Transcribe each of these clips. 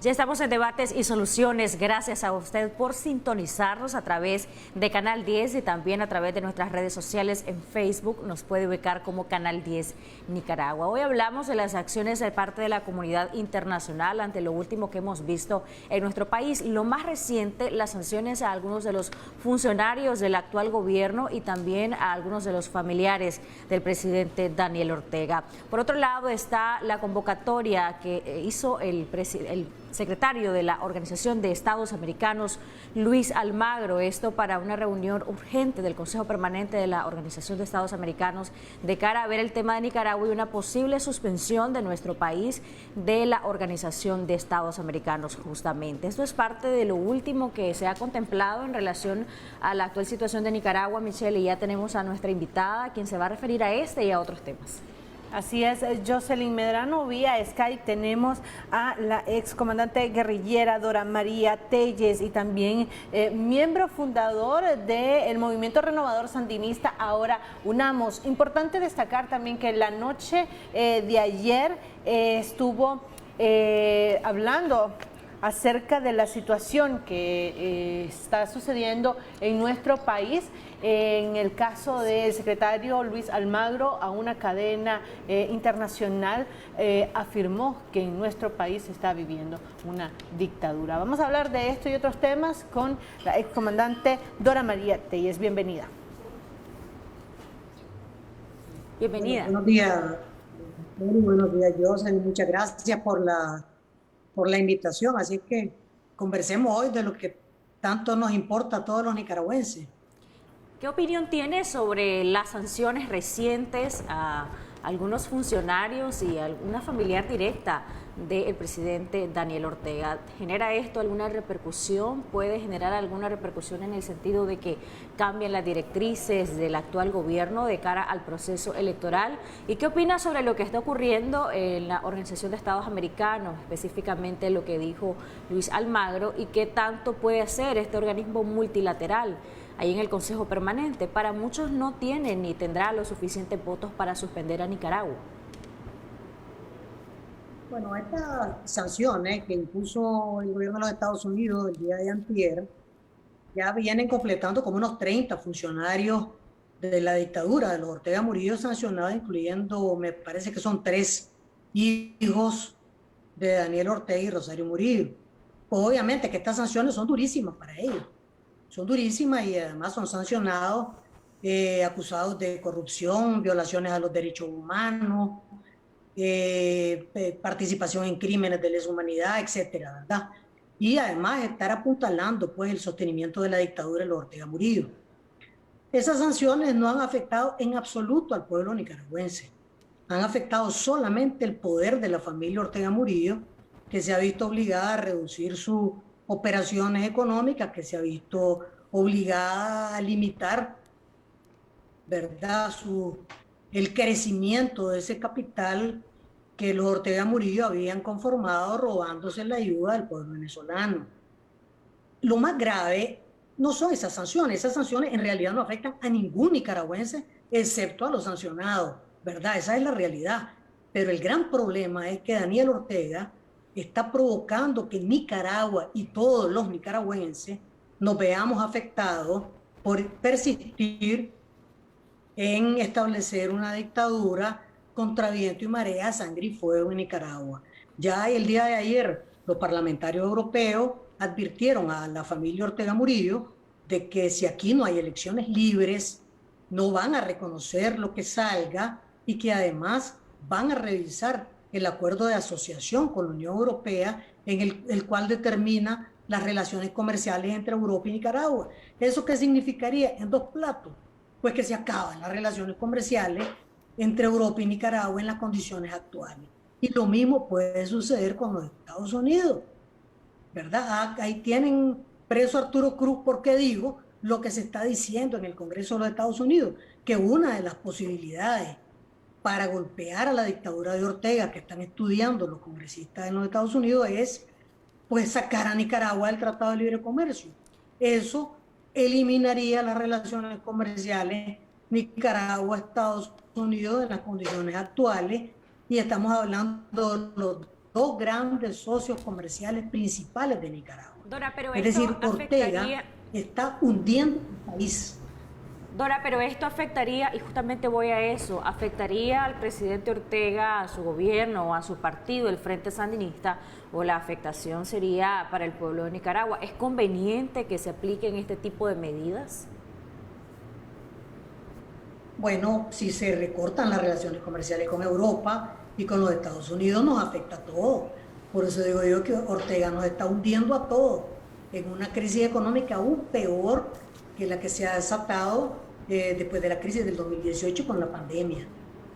Ya estamos en Debates y Soluciones. Gracias a usted por sintonizarnos a través de Canal 10 y también a través de nuestras redes sociales. En Facebook nos puede ubicar como Canal 10 Nicaragua. Hoy hablamos de las acciones de parte de la comunidad internacional ante lo último que hemos visto en nuestro país. Lo más reciente, las sanciones a algunos de los funcionarios del actual gobierno y también a algunos de los familiares del presidente Daniel Ortega. Por otro lado está la convocatoria que hizo el secretario de la Organización de Estados Americanos, Luis Almagro, esto para una reunión urgente del Consejo Permanente de la Organización de Estados Americanos de cara a ver el tema de Nicaragua y una posible suspensión de nuestro país de la Organización de Estados Americanos justamente. Esto es parte de lo último que se ha contemplado en relación a la actual situación de Nicaragua, Michelle, y ya tenemos a nuestra invitada, quien se va a referir a este y a otros temas. Así es, Jocelyn Medrano, vía Skype tenemos a la excomandante guerrillera Dora María Telles y también miembro fundador del Movimiento Renovador Sandinista, ahora UNAMOS. Importante destacar también que la noche de ayer estuvo hablando acerca de la situación que está sucediendo en nuestro país. En el caso del secretario Luis Almagro, a una cadena internacional, afirmó que en nuestro país se está viviendo una dictadura. Vamos a hablar de esto y otros temas con la excomandante Dora María Telles. Bienvenida. Bienvenida. Buenos días, muy buenos días, Jocelyn. Muchas gracias por la invitación. Así que conversemos hoy de lo que tanto nos importa a todos los nicaragüenses. ¿Qué opinión tiene sobre las sanciones recientes a algunos funcionarios y a alguna familiar directa del presidente Daniel Ortega? ¿Genera esto alguna repercusión? ¿Puede generar alguna repercusión en el sentido de que cambien las directrices del actual gobierno de cara al proceso electoral? ¿Y qué opina sobre lo que está ocurriendo en la Organización de Estados Americanos, específicamente lo que dijo Luis Almagro, y qué tanto puede hacer este organismo multilateral ahí en el Consejo Permanente? Para muchos no tiene ni tendrá los suficientes votos para suspender a Nicaragua. Bueno, estas sanciones que impuso el gobierno de los Estados Unidos el día de antier ya vienen completando como unos 30 funcionarios de la dictadura de los Ortega Murillo sancionados, incluyendo, me parece que son 3 hijos de Daniel Ortega y Rosario Murillo. Pues obviamente que estas sanciones son durísimas para ellos. Son durísimas y además son sancionados, acusados de corrupción, violaciones a los derechos humanos, participación en crímenes de lesa humanidad, etcétera, ¿verdad? Y además estar apuntalando pues el sostenimiento de la dictadura de los Ortega Murillo. Esas sanciones no han afectado en absoluto al pueblo nicaragüense. Han afectado solamente el poder de la familia Ortega Murillo, que se ha visto obligada a reducir sus operaciones económicas, que se ha visto obligada a limitar, ¿verdad?, el crecimiento de ese capital que los Ortega Murillo habían conformado robándose la ayuda del pueblo venezolano. Lo más grave no son esas sanciones en realidad no afectan a ningún nicaragüense excepto a los sancionados, ¿verdad? Esa es la realidad. Pero el gran problema es que Daniel Ortega está provocando que Nicaragua y todos los nicaragüenses nos veamos afectados por persistir en establecer una dictadura contra viento y marea, sangre y fuego en Nicaragua. Ya el día de ayer los parlamentarios europeos advirtieron a la familia Ortega Murillo de que si aquí no hay elecciones libres, no van a reconocer lo que salga y que además van a revisar el acuerdo de asociación con la Unión Europea en el cual determina las relaciones comerciales entre Europa y Nicaragua. ¿Eso qué significaría? En 2 platos, pues que se acaban las relaciones comerciales entre Europa y Nicaragua en las condiciones actuales. Y lo mismo puede suceder con los Estados Unidos, ¿verdad? Ahí tienen preso a Arturo Cruz porque digo lo que se está diciendo en el Congreso de los Estados Unidos, que una de las posibilidades para golpear a la dictadura de Ortega que están estudiando los congresistas en los Estados Unidos es pues sacar a Nicaragua del Tratado de Libre Comercio. Eso eliminaría las relaciones comerciales Nicaragua-Estados Unidos en las condiciones actuales, y estamos hablando de los dos grandes socios comerciales principales de Nicaragua. Dora, pero es decir, Ortega está hundiendo el país. Dora, pero esto afectaría, y justamente voy a eso, afectaría al presidente Ortega, a su gobierno, a su partido, el Frente Sandinista, o la afectación sería para el pueblo de Nicaragua. ¿Es conveniente que se apliquen este tipo de medidas? Bueno, si se recortan las relaciones comerciales con Europa y con los Estados Unidos, nos afecta a todos. Por eso digo yo que Ortega nos está hundiendo a todos en una crisis económica aún peor que la que se ha desatado después de la crisis del 2018 con la pandemia.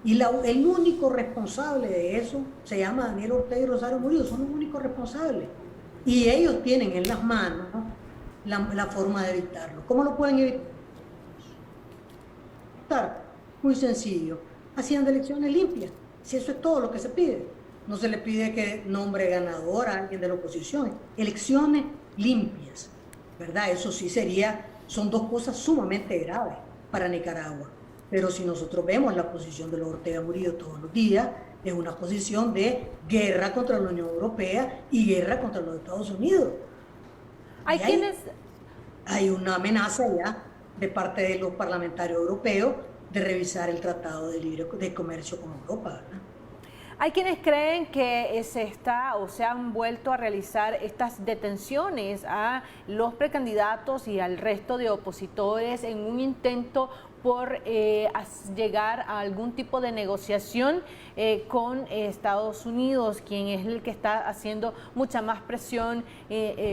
Y el único responsable de eso se llama Daniel Ortega y Rosario Murillo, son los únicos responsables. Y ellos tienen en las manos, ¿no?, la forma de evitarlo. ¿Cómo lo pueden evitar? Muy sencillo, haciendo elecciones limpias. Si eso es todo lo que se pide. No se le pide que nombre ganador a alguien de la oposición. Elecciones limpias, ¿verdad? Eso sí son dos cosas sumamente graves para Nicaragua. Pero si nosotros vemos la posición de los Ortega Murillo todos los días, es una posición de guerra contra la Unión Europea y guerra contra los Estados Unidos. Hay una amenaza ya de parte de los parlamentarios europeos de revisar el Tratado de Comercio con Europa, ¿verdad? Hay quienes creen que se han vuelto a realizar estas detenciones a los precandidatos y al resto de opositores en un intento por llegar a algún tipo de negociación con Estados Unidos, quien es el que está haciendo mucha más presión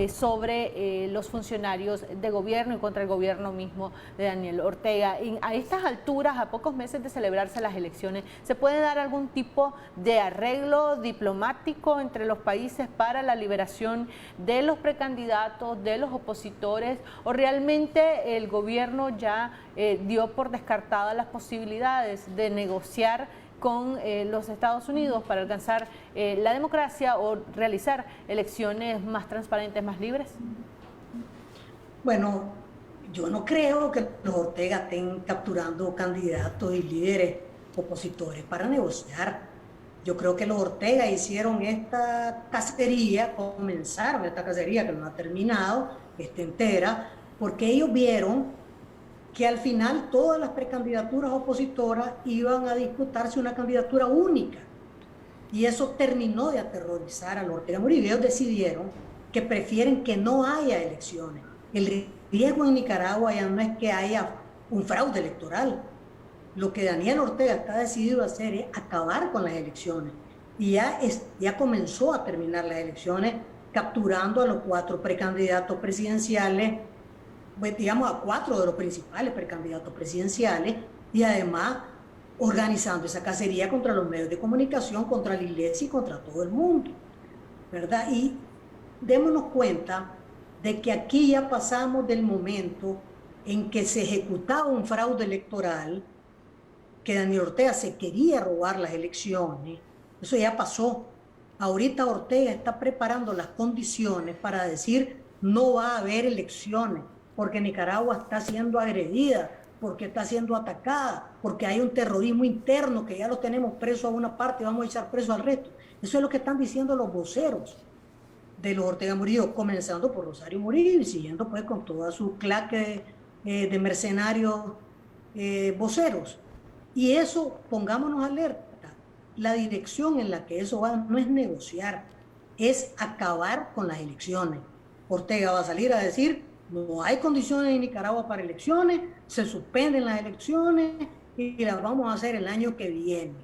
sobre los funcionarios de gobierno y contra el gobierno mismo de Daniel Ortega. A estas alturas, a pocos meses de celebrarse las elecciones, ¿se puede dar algún tipo de arreglo diplomático entre los países para la liberación de los precandidatos, de los opositores, o realmente el gobierno ya dio por descartadas las posibilidades de negociar con los Estados Unidos para alcanzar la democracia o realizar elecciones más transparentes, más libres? Bueno, yo no creo que los Ortega estén capturando candidatos y líderes opositores para negociar. Yo creo que los Ortega hicieron esta cacería, comenzaron esta cacería que no ha terminado, está entera, porque ellos vieron que al final todas las precandidaturas opositoras iban a disputarse una candidatura única. Y eso terminó de aterrorizar a los Ortega Murillo. Ellos decidieron que prefieren que no haya elecciones. El riesgo en Nicaragua ya no es que haya un fraude electoral. Lo que Daniel Ortega está decidido a hacer es acabar con las elecciones. Y ya comenzó a terminar las elecciones capturando a los 4 precandidatos presidenciales, pues, digamos, a 4 de los principales precandidatos presidenciales, y además organizando esa cacería contra los medios de comunicación, contra la iglesia y contra todo el mundo, ¿verdad? Y démonos cuenta de que aquí ya pasamos del momento en que se ejecutaba un fraude electoral, que Daniel Ortega se quería robar las elecciones. Eso ya pasó. Ahorita Ortega está preparando las condiciones para decir no va a haber elecciones, porque Nicaragua está siendo agredida, porque está siendo atacada, porque hay un terrorismo interno que ya lo tenemos preso a una parte y vamos a echar preso al resto. Eso es lo que están diciendo los voceros de los Ortega Murillo, comenzando por Rosario Murillo y siguiendo pues con toda su claque de mercenarios voceros. Y eso, pongámonos alerta, la dirección en la que eso va no es negociar, es acabar con las elecciones. Ortega va a salir a decir: no hay condiciones en Nicaragua para elecciones, se suspenden las elecciones y las vamos a hacer el año que viene,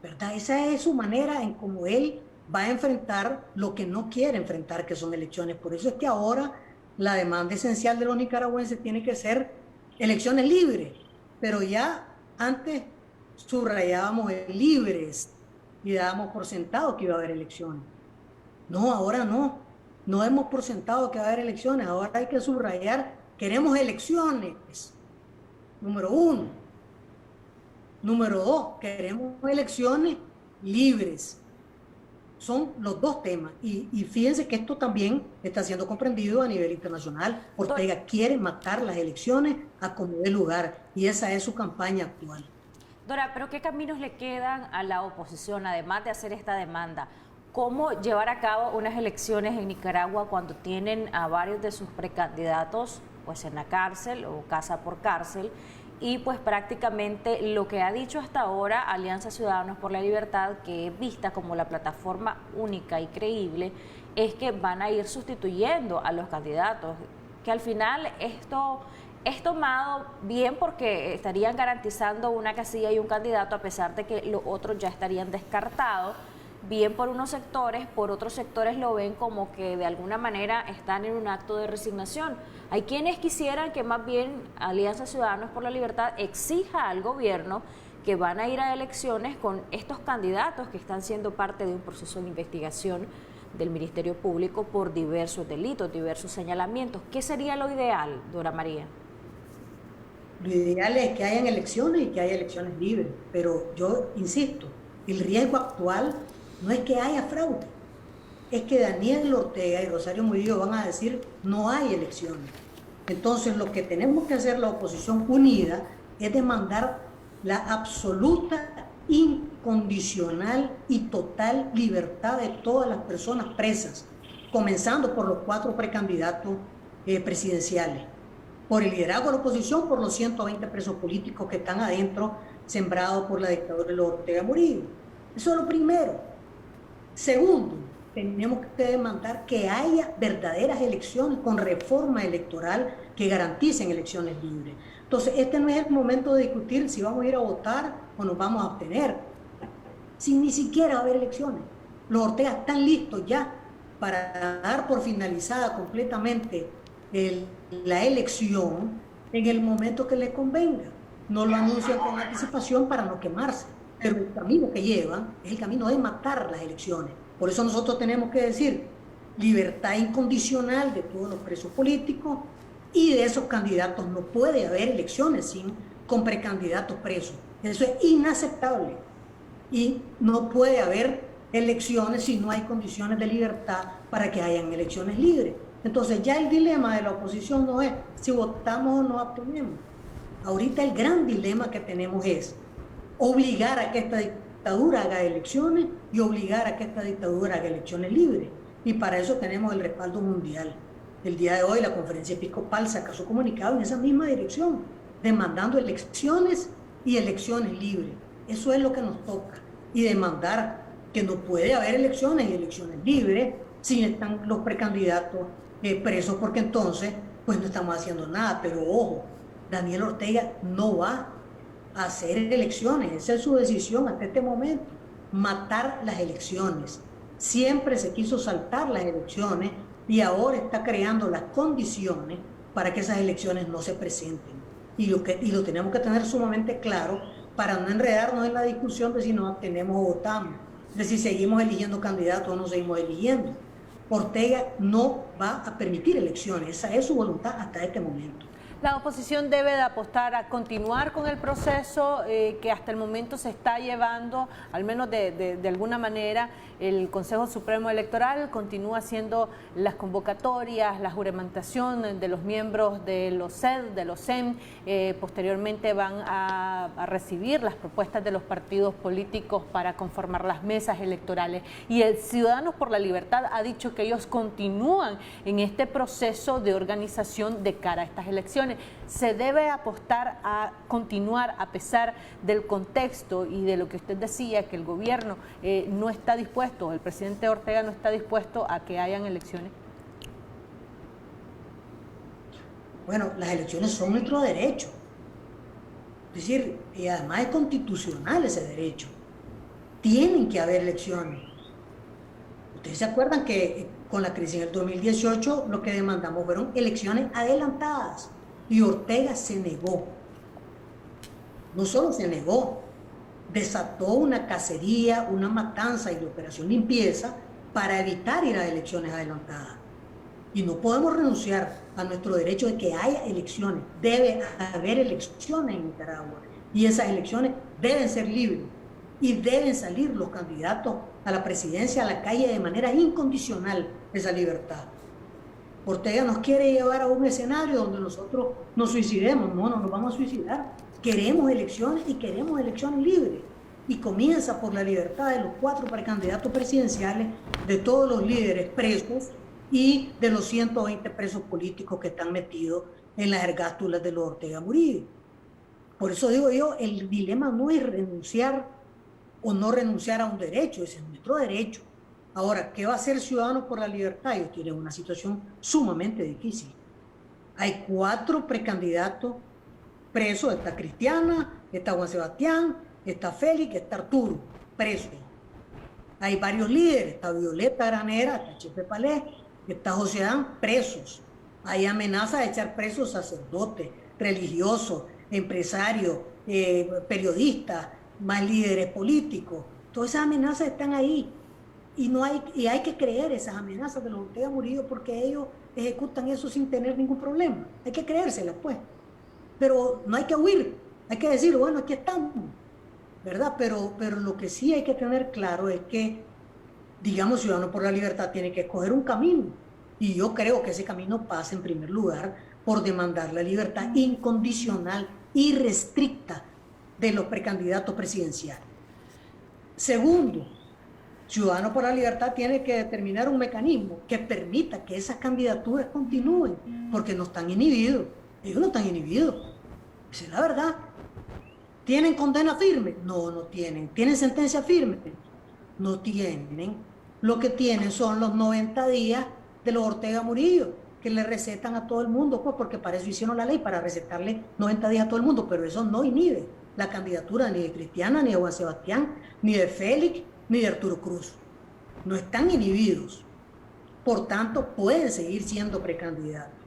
¿verdad? Esa es su manera en cómo él va a enfrentar lo que no quiere enfrentar, que son elecciones. Por eso es que ahora la demanda esencial de los nicaragüenses tiene que ser elecciones libres, pero ya antes subrayábamos libres y dábamos por sentado que iba a haber elecciones. No, ahora no. No hemos por sentado que va a haber elecciones. Ahora hay que subrayar: queremos elecciones. Número 1. Número 2, queremos elecciones libres. Son los dos temas. Y fíjense que esto también está siendo comprendido a nivel internacional. Ortega quiere matar las elecciones a como dé lugar. Y esa es su campaña actual. Dora, ¿pero qué caminos le quedan a la oposición, además de hacer esta demanda? cómo llevar a cabo unas elecciones en Nicaragua cuando tienen a varios de sus precandidatos pues en la cárcel o casa por cárcel, y pues prácticamente lo que ha dicho hasta ahora Alianza Ciudadanos por la Libertad, que es vista como la plataforma única y creíble, es que van a ir sustituyendo a los candidatos, que al final esto es tomado bien porque estarían garantizando una casilla y un candidato, a pesar de que los otros ya estarían descartados, bien por unos sectores, por otros sectores lo ven como que de alguna manera están en un acto de resignación. Hay quienes quisieran que más bien Alianza Ciudadanos por la Libertad exija al gobierno que van a ir a elecciones con estos candidatos que están siendo parte de un proceso de investigación del Ministerio Público por diversos delitos, diversos señalamientos. ¿Qué sería lo ideal, Dora María? Lo ideal es que hayan elecciones y que haya elecciones libres, pero yo insisto, el riesgo actual no es que haya fraude, es que Daniel Ortega y Rosario Murillo van a decir no hay elecciones. Entonces lo que tenemos que hacer la oposición unida es demandar la absoluta, incondicional y total libertad de todas las personas presas, comenzando por los 4 precandidatos presidenciales, por el liderazgo de la oposición, por los 120 presos políticos que están adentro, sembrados por la dictadura de Ortega Murillo. Eso es lo primero. Segundo, tenemos que demandar que haya verdaderas elecciones con reforma electoral que garanticen elecciones libres. Entonces, este no es el momento de discutir si vamos a ir a votar o nos vamos a abstener, sin ni siquiera haber elecciones. Los Ortega están listos ya para dar por finalizada completamente la elección en el momento que les convenga. No lo anuncian con anticipación para no quemarse, pero el camino que llevan es el camino de matar las elecciones. Por eso nosotros tenemos que decir libertad incondicional de todos los presos políticos y de esos candidatos. No puede haber elecciones con precandidatos presos. Eso es inaceptable. Y no puede haber elecciones si no hay condiciones de libertad para que hayan elecciones libres. Entonces ya el dilema de la oposición no es si votamos o no abstenemos. Ahorita el gran dilema que tenemos es obligar a que esta dictadura haga elecciones y obligar a que esta dictadura haga elecciones libres. Y para eso tenemos el respaldo mundial. El día de hoy la Conferencia Episcopal sacó su comunicado en esa misma dirección, demandando elecciones y elecciones libres. Eso es lo que nos toca. Y demandar que no puede haber elecciones y elecciones libres si están los precandidatos presos, porque entonces pues no estamos haciendo nada. Pero ojo, Daniel Ortega no va a hacer elecciones, esa es su decisión hasta este momento, matar las elecciones. Siempre se quiso saltar las elecciones y ahora está creando las condiciones para que esas elecciones no se presenten. Y lo tenemos que tener sumamente claro para no enredarnos en la discusión de si nos abstenemos o votamos, de si seguimos eligiendo candidatos o no seguimos eligiendo. Ortega no va a permitir elecciones, esa es su voluntad hasta este momento. La oposición debe de apostar a continuar con el proceso que hasta el momento se está llevando, al menos de alguna manera. El Consejo Supremo Electoral continúa haciendo las convocatorias, la juramentación de los miembros de los CED, de los CEM. Posteriormente van a recibir las propuestas de los partidos políticos para conformar las mesas electorales. Y el Ciudadanos por la Libertad ha dicho que ellos continúan en este proceso de organización de cara a estas elecciones. Se debe apostar a continuar a pesar del contexto y de lo que usted decía, que el gobierno no está dispuesto, el presidente Ortega no está dispuesto a que hayan elecciones. Bueno, las elecciones son nuestro derecho. Es decir, y además es constitucional ese derecho. Tienen que haber elecciones. Ustedes se acuerdan que con la crisis en el 2018 lo que demandamos fueron elecciones adelantadas. Y Ortega se negó. No solo se negó, desató una cacería, una matanza y la operación limpieza para evitar ir a elecciones adelantadas. Y no podemos renunciar a nuestro derecho de que haya elecciones. Debe haber elecciones en Nicaragua. Y esas elecciones deben ser libres. Y deben salir los candidatos a la presidencia a la calle de manera incondicional, esa libertad. Ortega nos quiere llevar a un escenario donde nosotros nos suicidemos. No nos vamos a suicidar. Queremos elecciones y queremos elecciones libres. y comienza por la libertad de los 4 precandidatos presidenciales, de todos los líderes presos y de los 120 presos políticos que están metidos en las ergástulas de los Ortega Murillo. Por eso digo yo, el dilema no es renunciar o no renunciar a un derecho, ese es nuestro derecho. Ahora, ¿qué va a hacer Ciudadanos por la Libertad? Ellos tienen una situación sumamente difícil. Hay 4 precandidatos presos, está Cristiana, está Juan Sebastián, está Félix, está Arturo, presos. Hay varios líderes, está Violeta Granera, está Chepe Palé, está José Adán, presos. Hay amenazas de echar presos sacerdotes, religiosos, empresarios, periodistas, más líderes políticos. Todas esas amenazas están ahí. Y hay que creer esas amenazas de los Ortega Murillo porque ellos ejecutan eso sin tener ningún problema. Hay que creérselas, pues. Pero no hay que huir, hay que decir, bueno, aquí estamos, ¿verdad? Pero lo que sí hay que tener claro es que, digamos, Ciudadanos por la Libertad tiene que escoger un camino. Y yo creo que ese camino pasa, en primer lugar, por demandar la libertad incondicional, irrestricta de los precandidatos presidenciales. Segundo, Ciudadanos por la Libertad tiene que determinar un mecanismo que permita que esas candidaturas continúen, porque no están inhibidos. Ellos no están inhibidos. Esa es la verdad. ¿Tienen condena firme? No, no tienen. ¿Tienen sentencia firme? No tienen. Lo que tienen son los 90 días de los Ortega Murillo, que le recetan a todo el mundo, pues porque para eso hicieron la ley, para recetarle 90 días a todo el mundo, pero eso no inhibe la candidatura ni de Cristiana, ni de Juan Sebastián, ni de Félix, ni de Arturo Cruz. No están inhibidos. Por tanto, pueden seguir siendo precandidatos.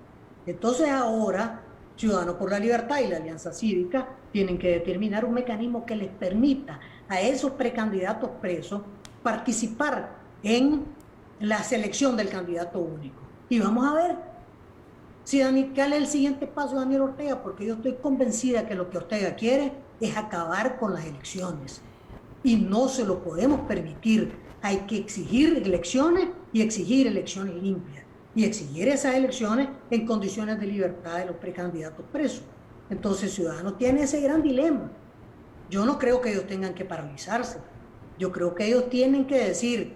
Entonces ahora, Ciudadanos por la Libertad y la Alianza Cívica tienen que determinar un mecanismo que les permita a esos precandidatos presos participar en la selección del candidato único. Y vamos a ver si cuál es el siguiente paso de Daniel Ortega, porque yo estoy convencida que lo que Ortega quiere es acabar con las elecciones. Y no se lo podemos permitir. Hay que exigir elecciones y exigir elecciones limpias. Y exigir esas elecciones en condiciones de libertad de los precandidatos presos. Entonces Ciudadanos tiene ese gran dilema. Yo no creo que ellos tengan que paralizarse. Yo creo que ellos tienen que decir,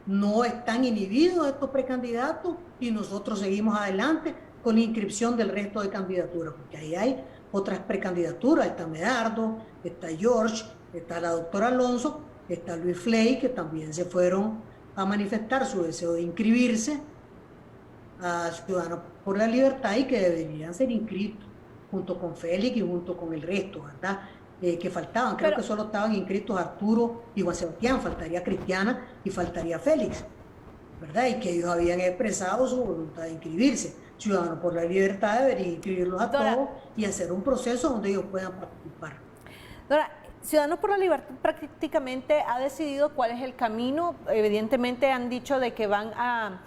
no están inhibidos estos precandidatos y nosotros seguimos adelante con la inscripción del resto de candidaturas, porque ahí hay otras precandidaturas, está Medardo, está George, está la doctora Alonso, está Luis Fley, que también se fueron a manifestar su deseo de inscribirse a Ciudadanos por la Libertad y que deberían ser inscritos junto con Félix y junto con el resto, ¿verdad? Que faltaban, creo que solo estaban inscritos Arturo y Juan Sebastián, faltaría Cristiana y faltaría Félix, ¿verdad? Y que ellos habían expresado su voluntad de inscribirse. Ciudadanos por la Libertad debería inscribirlos a todos y hacer un proceso donde ellos puedan participar. Doctora, Ciudadanos por la Libertad prácticamente ha decidido cuál es el camino. Evidentemente han dicho de que van a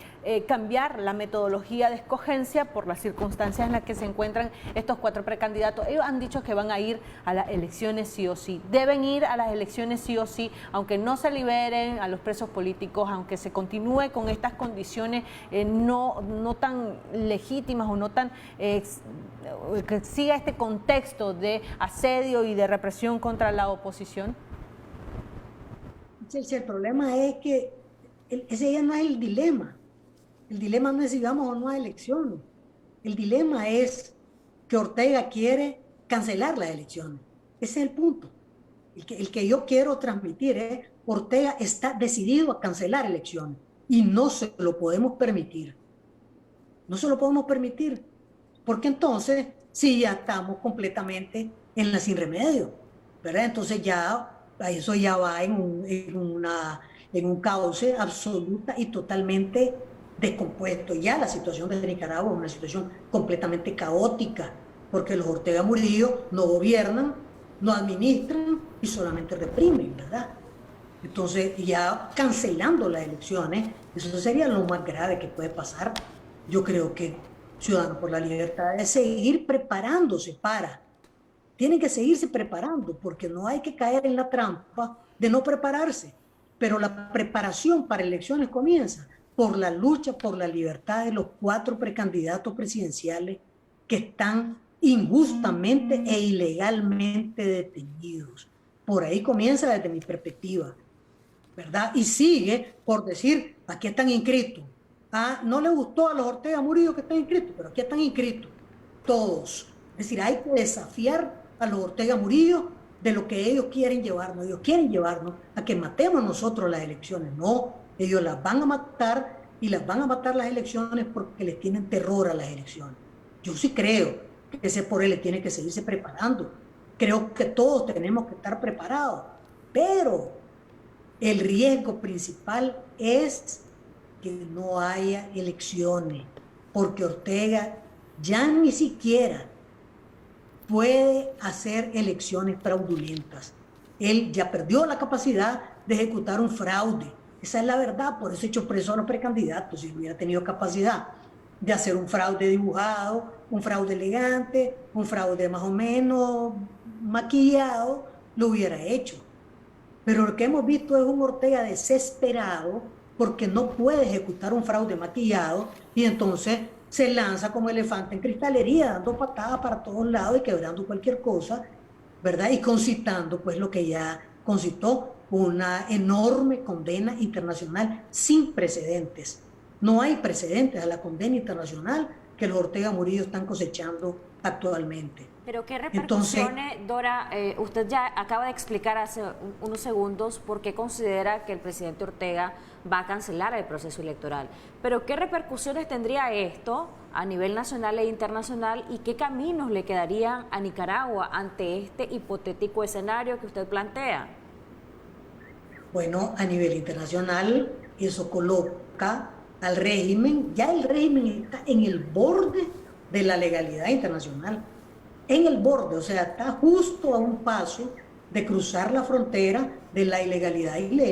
cambiar la metodología de escogencia por las circunstancias en las que se encuentran estos 4 precandidatos. Ellos han dicho que van a ir a las elecciones sí o sí. Deben ir a las elecciones sí o sí, aunque no se liberen a los presos políticos, aunque se continúe con estas condiciones no tan legítimas o no tan... que siga este contexto de asedio y de represión contra la oposición. El problema es que ese ya no es el dilema. El dilema no es si vamos o no a elecciones. El dilema es que Ortega quiere cancelar las elecciones. Ese es el punto. El que yo quiero transmitir es Ortega está decidido a cancelar elecciones y no se lo podemos permitir. No se lo podemos permitir. Porque entonces sí ya estamos completamente en la sin remedio, ¿verdad? Entonces ya eso ya va en un cauce absoluta y totalmente descompuesto. Ya la situación de Nicaragua es una situación completamente caótica, porque los Ortega Murillo no gobiernan, no administran y solamente reprimen, ¿verdad? Entonces ya cancelando las elecciones, eso sería lo más grave que puede pasar. Yo creo que Ciudadanos por la Libertad es seguir preparándose tienen que seguirse preparando, porque no hay que caer en la trampa de no prepararse, pero la preparación para elecciones comienza por la lucha por la libertad de los 4 precandidatos presidenciales que están injustamente e ilegalmente detenidos. Por ahí comienza desde mi perspectiva, ¿verdad? Y sigue por decir, aquí están inscritos. Ah, no le gustó a los Ortega Murillo que están inscritos, pero aquí están inscritos todos. Es decir, hay que desafiar a los Ortega Murillo de lo que ellos quieren llevarnos. Ellos quieren llevarnos a que matemos nosotros las elecciones. No, ellos las van a matar y las van a matar las elecciones porque les tienen terror a las elecciones. Yo sí creo que ese por él le tiene que seguirse preparando. Creo que todos tenemos que estar preparados, pero el riesgo principal es que no haya elecciones, porque Ortega ya ni siquiera puede hacer elecciones fraudulentas. Él ya perdió la capacidad de ejecutar un fraude. Esa es la verdad, por eso echó preso a los precandidatos. Si hubiera tenido capacidad de hacer un fraude dibujado, un fraude elegante, un fraude más o menos maquillado, lo hubiera hecho. Pero lo que hemos visto es un Ortega desesperado porque no puede ejecutar un fraude maquillado y entonces se lanza como elefante en cristalería, dando patadas para todos lados y quebrando cualquier cosa, ¿verdad? Y concitando pues lo que ya concitó, una enorme condena internacional sin precedentes. No hay precedentes a la condena internacional que los Ortega Murillo están cosechando actualmente. Pero ¿qué repercusiones, Dora? Usted ya acaba de explicar hace unos segundos por qué considera que el presidente Ortega va a cancelar el proceso electoral. Pero ¿qué repercusiones tendría esto a nivel nacional e internacional y qué caminos le quedarían a Nicaragua ante este hipotético escenario que usted plantea? Bueno, a nivel internacional, eso coloca al régimen, ya el régimen está en el borde de la legalidad internacional. En el borde, o sea, está justo a un paso de cruzar la frontera de la ilegalidad y la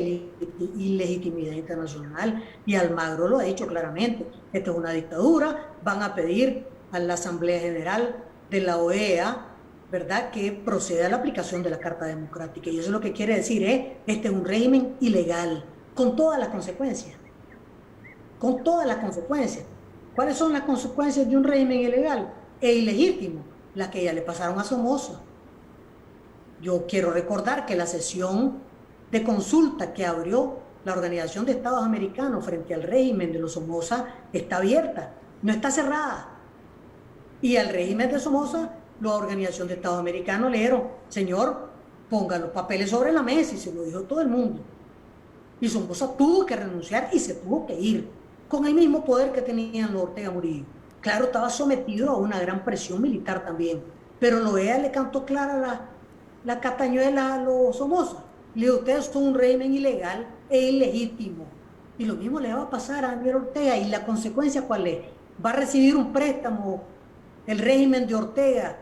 ilegitimidad internacional. Y Almagro lo ha dicho claramente. Esta es una dictadura, van a pedir a la Asamblea General de la OEA, ¿verdad?, que proceda a la aplicación de la Carta Democrática. Y eso es lo que quiere decir, este es un régimen ilegal, con todas las consecuencias. Con todas las consecuencias. ¿Cuáles son las consecuencias de un régimen ilegal e ilegítimo? Las que ya le pasaron a Somoza. Yo quiero recordar que la sesión de consulta que abrió la Organización de Estados Americanos frente al régimen de los Somoza está abierta, no está cerrada. Y al régimen de Somoza, la Organización de Estados Americanos le dijeron, señor, ponga los papeles sobre la mesa, y se lo dijo todo el mundo. Y Somoza tuvo que renunciar y se tuvo que ir, con el mismo poder que tenían los Ortega Murillo. Claro, estaba sometido a una gran presión militar también, pero la OEA le cantó clara la castañuela a los Somoza. Le dijo, ustedes son un régimen ilegal e ilegítimo. Y lo mismo le va a pasar a Daniel Ortega. ¿Y la consecuencia cuál es? Va a recibir un préstamo el régimen de Ortega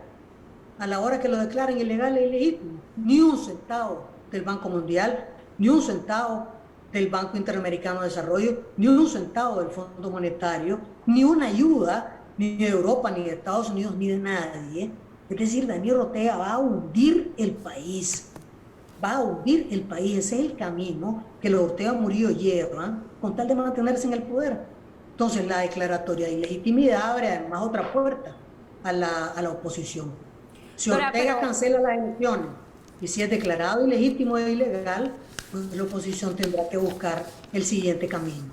a la hora que lo declaren ilegal e ilegítimo. Ni un centavo del Banco Mundial, ni un centavo del Banco Interamericano de Desarrollo, ni un centavo del Fondo Monetario, ni una ayuda, ni de Europa, ni de Estados Unidos, ni de nadie. Es decir, Daniel Ortega va a hundir el país. Va a hundir el país. Ese es el camino que los Ortega Murillo llevan con tal de mantenerse en el poder. Entonces, la declaratoria de ilegitimidad abre además otra puerta a la oposición. Si Ortega cancela las elecciones y si es declarado ilegítimo e ilegal, pues la oposición tendrá que buscar el siguiente camino.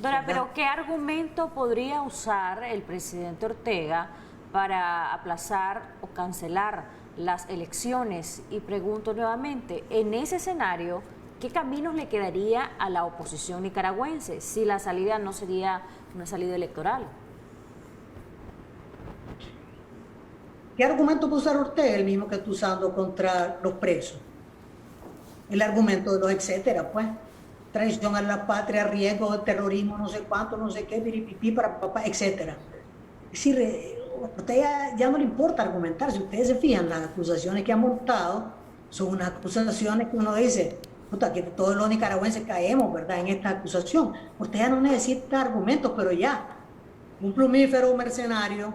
Dora, pero ¿qué argumento podría usar el presidente Ortega para aplazar o cancelar las elecciones? Y pregunto nuevamente, en ese escenario, ¿qué caminos le quedaría a la oposición nicaragüense si la salida no sería una salida electoral? ¿Qué argumento puede usar Ortega? El mismo que está usando contra los presos. El argumento de los etcétera, pues. Traición a la patria, riesgo de terrorismo, no sé cuánto, no sé qué, piripipí, para papá, etcétera. Es decir, a usted ya no le importa argumentar. Si ustedes se fijan, las acusaciones que ha montado son unas acusaciones que uno dice, puta, que todos los nicaragüenses caemos, ¿verdad?, en esta acusación. Usted ya no necesita argumentos, pero ya, un plumífero mercenario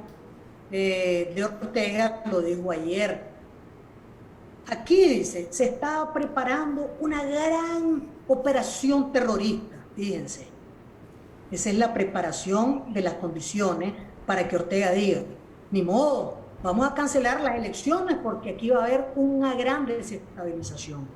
de Ortega lo dijo ayer. Aquí dice, se estaba preparando una gran operación terrorista, fíjense. Esa es la preparación de las condiciones para que Ortega diga, ni modo, vamos a cancelar las elecciones porque aquí va a haber una gran desestabilización.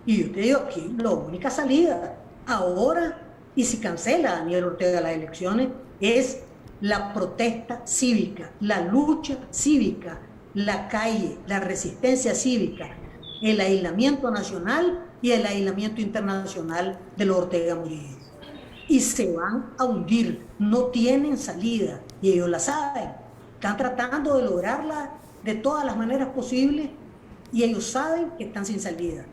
Y yo te digo aquí, la única salida ahora, y si cancela Daniel Ortega las elecciones, es la protesta cívica, la lucha cívica, la calle, la resistencia cívica, el aislamiento nacional y el aislamiento internacional de los Ortega Murillo. Y se van a hundir, no tienen salida, y ellos la saben. Están tratando de lograrla de todas las maneras posibles y ellos saben que están sin salida.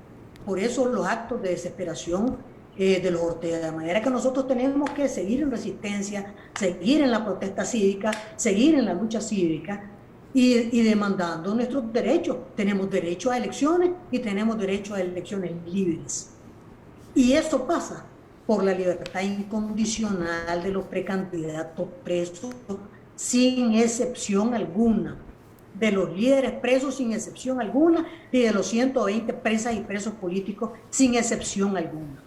Por eso los actos de desesperación de los Ortega. De manera que nosotros tenemos que seguir en resistencia, seguir en la protesta cívica, seguir en la lucha cívica y demandando nuestros derechos. Tenemos derecho a elecciones y tenemos derecho a elecciones libres. Y eso pasa por la libertad incondicional de los precandidatos presos, sin excepción alguna, de los líderes presos sin excepción alguna y de los 120 presas y presos políticos sin excepción alguna.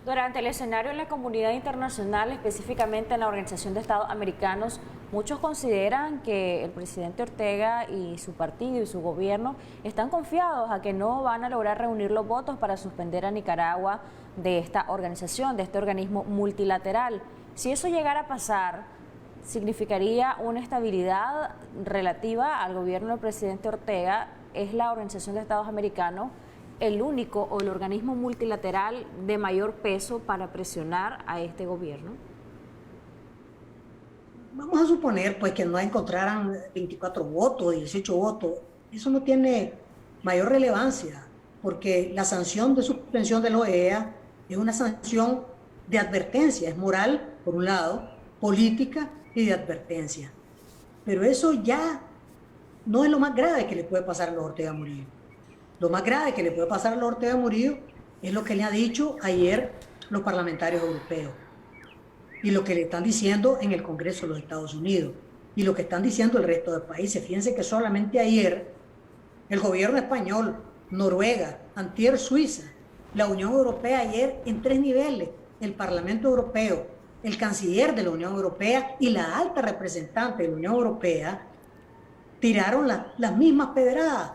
Durante el escenario en la comunidad internacional, específicamente en la Organización de Estados Americanos, muchos consideran que el presidente Ortega y su partido y su gobierno están confiados a que no van a lograr reunir los votos para suspender a Nicaragua de esta organización, de este organismo multilateral. Si eso llegara a pasar, significaría una estabilidad relativa al gobierno del presidente Ortega. ¿Es la Organización de Estados Americanos el único o el organismo multilateral de mayor peso para presionar a este gobierno? Vamos a suponer pues que no encontraran 24 votos, 18 votos. Eso no tiene mayor relevancia, porque la sanción de suspensión de la OEA es una sanción de advertencia, es moral, por un lado, política y de advertencia. Pero eso ya no es lo más grave que le puede pasar a los Ortega Murillo. Lo más grave que le puede pasar a los Ortega Murillo es lo que le han dicho ayer los parlamentarios europeos y lo que le están diciendo en el Congreso de los Estados Unidos y lo que están diciendo el resto de países. Fíjense que solamente ayer el gobierno español, Noruega, antier Suiza, la Unión Europea ayer en 3 niveles, el Parlamento Europeo, el canciller de la Unión Europea y la alta representante de la Unión Europea tiraron las mismas pedradas.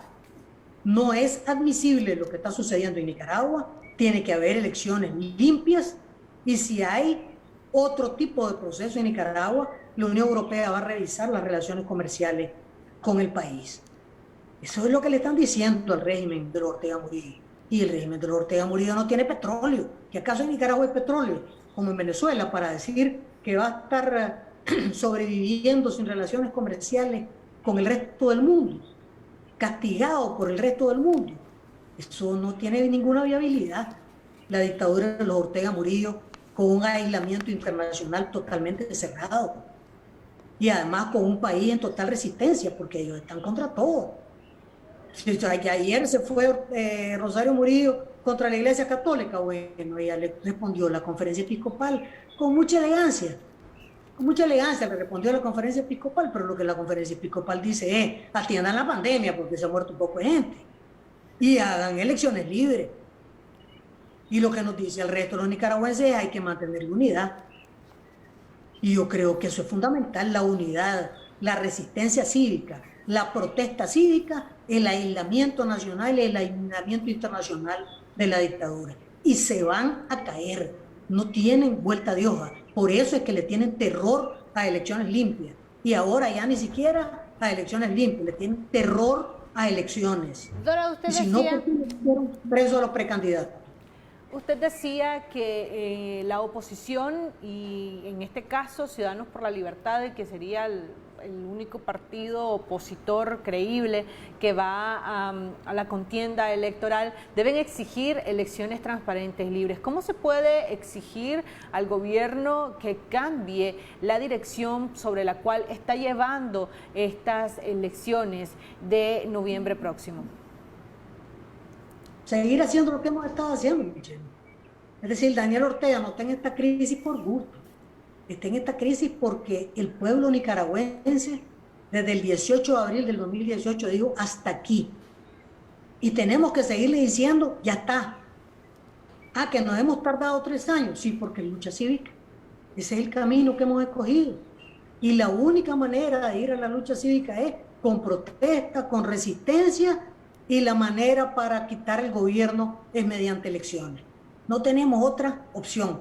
No es admisible lo que está sucediendo en Nicaragua, tiene que haber elecciones limpias y si hay otro tipo de proceso en Nicaragua, la Unión Europea va a revisar las relaciones comerciales con el país. Eso es lo que le están diciendo al régimen de los Ortega Murillo. Y el régimen de los Ortega Murillo no tiene petróleo. ¿Que acaso en Nicaragua hay petróleo? Como en Venezuela, para decir que va a estar sobreviviendo sin relaciones comerciales con el resto del mundo, castigado por el resto del mundo. Eso no tiene ninguna viabilidad. La dictadura de los Ortega Murillo, con un aislamiento internacional totalmente cerrado y además con un país en total resistencia, porque ellos están contra todo. Ayer se fue Rosario Murillo contra la Iglesia Católica. Bueno, ella le respondió a la conferencia episcopal con mucha elegancia. Con mucha elegancia le respondió a la conferencia episcopal, pero lo que la conferencia episcopal dice es: atiendan la pandemia porque se ha muerto un poco de gente y hagan elecciones libres. Y lo que nos dice el resto de los nicaragüenses es: hay que mantener la unidad. Y yo creo que eso es fundamental, la unidad, la resistencia cívica, la protesta cívica, el aislamiento nacional y el aislamiento internacional de la dictadura. Y se van a caer, no tienen vuelta de hoja. Por eso es que le tienen terror a elecciones limpias. Y ahora ya ni siquiera a elecciones limpias, le tienen terror a elecciones. Dora, usted y si decía... no, preso a los precandidatos. Usted decía que la oposición, y en este caso Ciudadanos por la Libertad, que sería el único partido opositor creíble que va a la contienda electoral, deben exigir elecciones transparentes y libres. ¿Cómo se puede exigir al gobierno que cambie la dirección sobre la cual está llevando estas elecciones de noviembre próximo? Seguir haciendo lo que hemos estado haciendo, Michelle. Es decir, Daniel Ortega no está en esta crisis por gusto, está en esta crisis porque el pueblo nicaragüense desde el 18 de abril del 2018 dijo: hasta aquí. Y tenemos que seguirle diciendo: ya está. Que nos hemos tardado 3 años, sí, porque lucha cívica. Ese es el camino que hemos escogido. Y la única manera de ir a la lucha cívica es con protesta, con resistencia, y la manera para quitar el gobierno es mediante elecciones. No tenemos otra opción,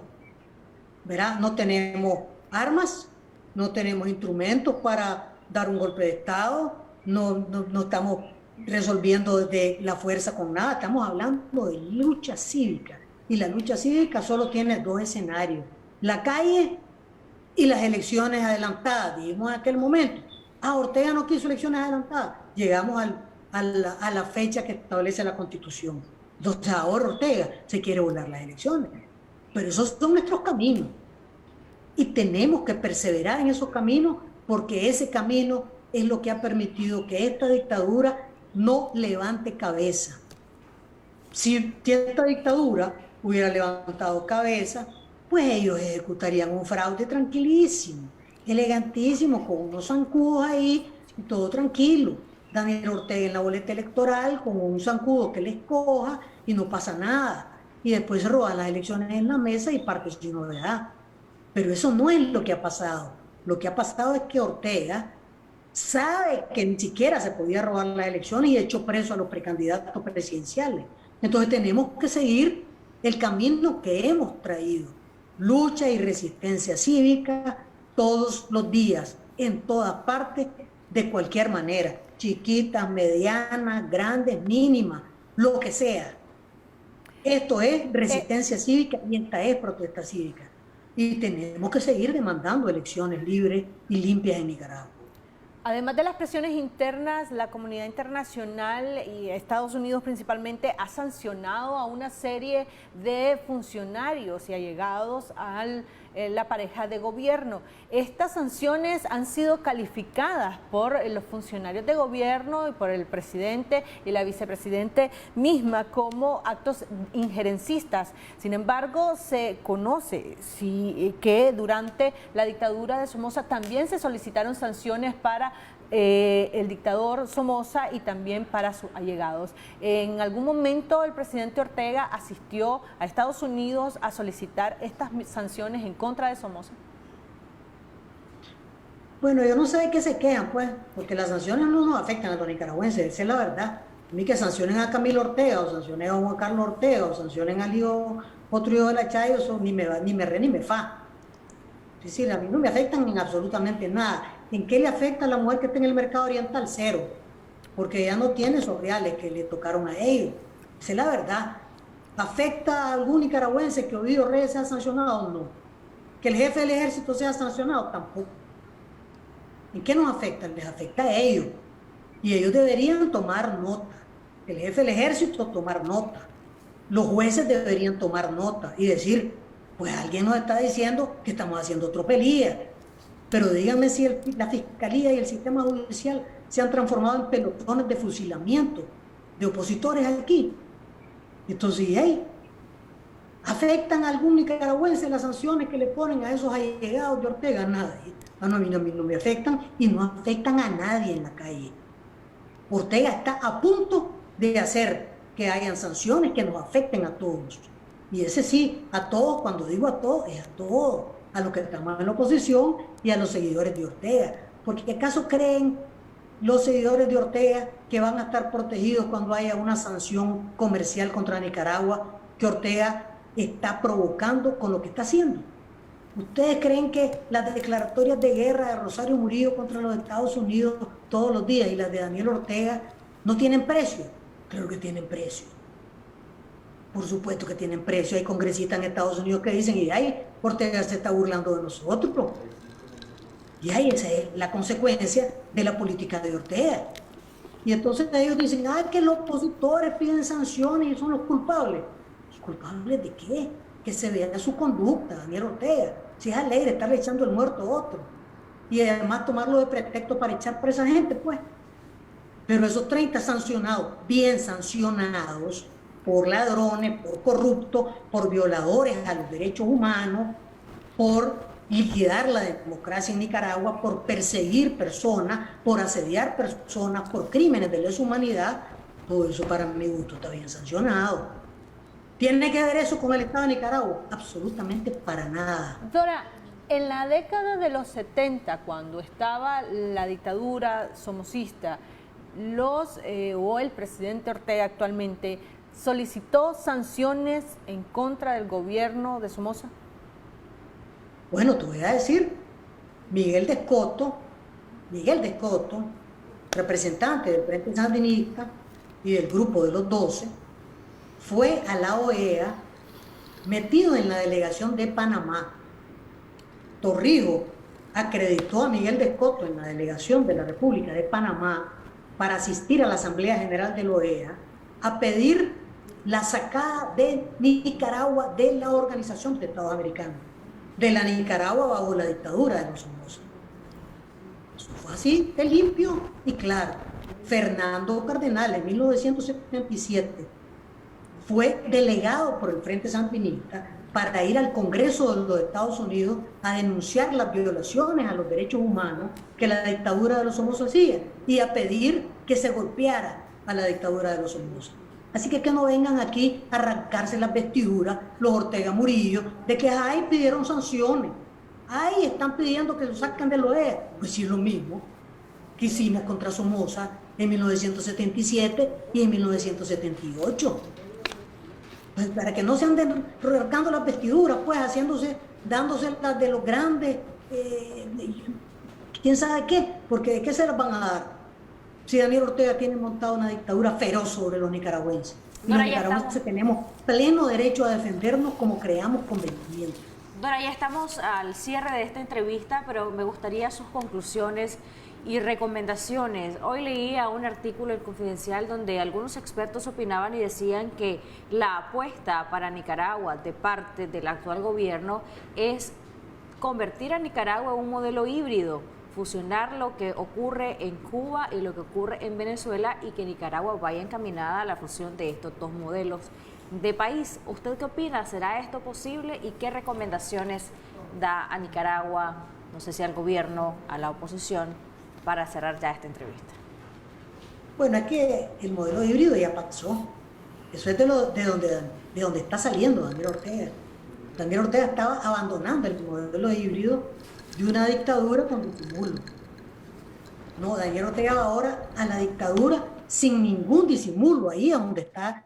¿verdad? No tenemos armas, no tenemos instrumentos para dar un golpe de Estado, no estamos resolviendo desde la fuerza con nada, estamos hablando de lucha cívica. Y la lucha cívica solo tiene dos escenarios: la calle y las elecciones adelantadas. Dijimos en aquel momento, Ortega no quiso elecciones adelantadas, llegamos a la fecha que establece la Constitución. Entonces ahora Ortega se quiere volar las elecciones, pero esos son nuestros caminos y tenemos que perseverar en esos caminos, porque ese camino es lo que ha permitido que esta dictadura no levante cabeza. Si esta dictadura hubiera levantado cabeza, pues ellos ejecutarían un fraude tranquilísimo, elegantísimo, con unos zancudos ahí y todo tranquilo. Daniel Ortega en la boleta electoral con un zancudo que les coja y no pasa nada. Y después se roban las elecciones en la mesa y parte sin novedad. Pero eso no es lo que ha pasado. Lo que ha pasado es que Ortega sabe que ni siquiera se podía robar las elecciones y echó preso a los precandidatos presidenciales. Entonces tenemos que seguir el camino que hemos traído: lucha y resistencia cívica todos los días, en todas partes, de cualquier manera, chiquitas, medianas, grandes, mínimas, lo que sea. Esto es resistencia cívica y esta es protesta cívica. Y tenemos que seguir demandando elecciones libres y limpias en Nicaragua. Además de las presiones internas, la comunidad internacional y Estados Unidos principalmente ha sancionado a una serie de funcionarios y allegados a la pareja de gobierno. Estas sanciones han sido calificadas por los funcionarios de gobierno y por el presidente y la vicepresidente misma como actos injerencistas. Sin embargo, se conoce que durante la dictadura de Somoza también se solicitaron sanciones para el dictador Somoza y también para sus allegados. En algún momento el presidente Ortega asistió a Estados Unidos a solicitar estas sanciones en contra de Somoza. Bueno, yo no sé de qué se quejan, pues, porque las sanciones no nos afectan a los nicaragüenses, esa es la verdad. Ni que sancionen a Camilo Ortega, o sancionen a Juan Carlos Ortega, o sancionen al hijo, otro hijo de la Chayo, eso ni me re ni me fa. Es decir, a mí no me afectan en absolutamente nada. ¿En qué le afecta a la mujer que está en el mercado oriental? Cero, porque ella no tiene esos reales que le tocaron a ellos. Esa es la verdad. ¿Afecta a algún nicaragüense que Ovidio Reyes sea sancionado? No. ¿Que el jefe del ejército sea sancionado? Tampoco. ¿En qué nos afecta? Les afecta a ellos. Y ellos deberían tomar nota. El jefe del ejército tomar nota. Los jueces deberían tomar nota y decir, pues alguien nos está diciendo que estamos haciendo tropelía. Pero díganme si la fiscalía y el sistema judicial se han transformado en pelotones de fusilamiento de opositores aquí. Entonces, ¿hey? ¿Afectan a algún nicaragüense las sanciones que le ponen a esos allegados de Ortega? Nada. A mí no me afectan y no afectan a nadie en la calle. Ortega está a punto de hacer que hayan sanciones que nos afecten a todos. Y ese sí, a todos, cuando digo a todos, es a todos, a los que estamos en la oposición y a los seguidores de Ortega. Porque ¿acaso creen los seguidores de Ortega que van a estar protegidos cuando haya una sanción comercial contra Nicaragua que Ortega está provocando con lo que está haciendo? ¿Ustedes creen que las declaratorias de guerra de Rosario Murillo contra los Estados Unidos todos los días y las de Daniel Ortega no tienen precio? Claro que tienen precio. Por supuesto que tienen precio. Hay congresistas en Estados Unidos que dicen, y ahí Ortega se está burlando de nosotros. Y ahí esa es la consecuencia de la política de Ortega. Y entonces ellos dicen, que los opositores piden sanciones y son los culpables. ¿Los culpables de qué? Que se vea su conducta, Daniel Ortega. Si es alegre estarle echando el muerto a otro. Y además tomarlo de pretexto para echar presa a gente, pues. Pero esos 30 sancionados, bien sancionados, por ladrones, por corruptos, por violadores a los derechos humanos, por liquidar la democracia en Nicaragua, por perseguir personas, por asediar personas, por crímenes de lesa humanidad, todo eso para mi gusto está bien sancionado. ¿Tiene que ver eso con el Estado de Nicaragua? Absolutamente para nada. Dora, En la década de los 70, cuando estaba la dictadura somocista, o el presidente Ortega actualmente, ¿solicitó sanciones en contra del gobierno de Somoza? Bueno, te voy a decir, Miguel de Escoto, representante del Frente Sandinista y del Grupo de los 12, fue a la OEA metido en la delegación de Panamá. Torrijos acreditó a Miguel de Escoto en la delegación de la República de Panamá para asistir a la Asamblea General de la OEA a pedir la sacada de Nicaragua de la Organización de Estados Americanos, de la Nicaragua bajo la dictadura de los Somoza. Eso fue así de limpio y claro. Fernando Cardenal en 1977 fue delegado por el Frente Sandinista para ir al Congreso de los Estados Unidos a denunciar las violaciones a los derechos humanos que la dictadura de los Somoza hacía y a pedir que se golpeara a la dictadura de los Somoza. Así que no vengan aquí a arrancarse las vestiduras los Ortega Murillo de que ahí pidieron sanciones, ahí están pidiendo que lo saquen de la OEA. Pues sí, es lo mismo que hicimos contra Somoza en 1977 y en 1978. Pues para que no se anden arrancando las vestiduras, pues dándose las de los grandes, quién sabe qué, porque ¿de qué se las van a dar? Si Daniel Ortega tiene montado una dictadura feroz sobre los nicaragüenses. Y los nicaragüenses tenemos pleno derecho a defendernos como creamos conveniente. Dora, ya estamos al cierre de esta entrevista, pero me gustaría sus conclusiones y recomendaciones. Hoy leía un artículo en Confidencial donde algunos expertos opinaban y decían que la apuesta para Nicaragua de parte del actual gobierno es convertir a Nicaragua en un modelo híbrido, fusionar lo que ocurre en Cuba y lo que ocurre en Venezuela y que Nicaragua vaya encaminada a la fusión de estos dos modelos de país. ¿Usted qué opina? ¿Será esto posible? ¿Y qué recomendaciones da a Nicaragua, no sé si al gobierno, a la oposición, para cerrar ya esta entrevista? Bueno, es que el modelo híbrido ya pasó. Eso es de donde está saliendo Daniel Ortega. Daniel Ortega estaba abandonando el modelo híbrido de una dictadura con disimulo. No, Daniel Ortega va ahora a la dictadura sin ningún disimulo, ahí es donde está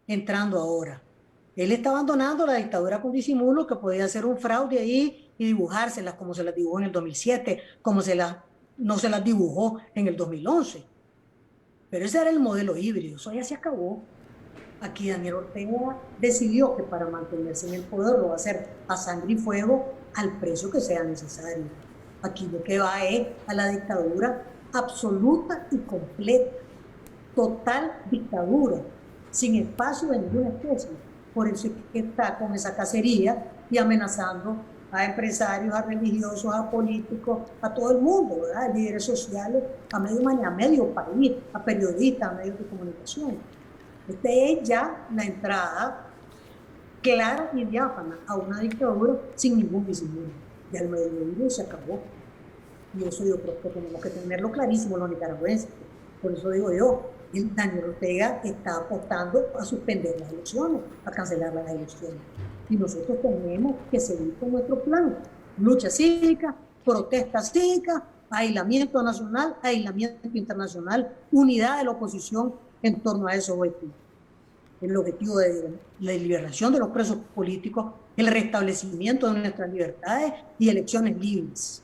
entrando ahora. Él está abandonando la dictadura con disimulo, que podía ser un fraude ahí y dibujárselas como se las dibujó en el 2007, como no se las dibujó en el 2011. Pero ese era el modelo híbrido, eso ya se acabó. Aquí Daniel Ortega decidió que para mantenerse en el poder lo va a hacer a sangre y fuego al precio que sea necesario. Aquí lo que va es a la dictadura absoluta y completa, total dictadura, sin espacio de ninguna especie. Por eso es que está con esa cacería y amenazando a empresarios, a religiosos, a políticos, a todo el mundo, ¿verdad? A líderes sociales, a medio país, a periodistas, a medios de comunicación. Esta es ya la entrada clara y diáfana a una dictadura sin ningún disimulo. Ya el modelo híbrido se acabó. Y eso yo creo que tenemos que tenerlo clarísimo los nicaragüenses. Por eso digo yo, Daniel Ortega está apostando a suspender las elecciones, a cancelar las elecciones. Y nosotros tenemos que seguir con nuestro plan. Lucha cívica, protesta cívica, aislamiento nacional, aislamiento internacional, unidad de la oposición en torno a esos objetivos. El objetivo de la liberación de los presos políticos, el restablecimiento de nuestras libertades y elecciones libres.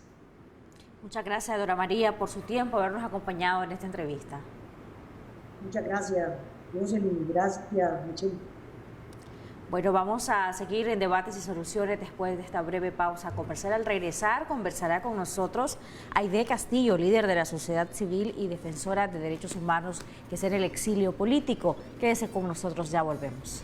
Muchas gracias, Dora María, por su tiempo, habernos acompañado en esta entrevista. Muchas gracias, Jocelyn. Gracias, Michelle. Bueno, vamos a seguir en Debates y Soluciones después de esta breve pausa. Al regresar, conversará con nosotros Aide Castillo, líder de la sociedad civil y defensora de derechos humanos que está en el exilio político. Quédese con nosotros, ya volvemos.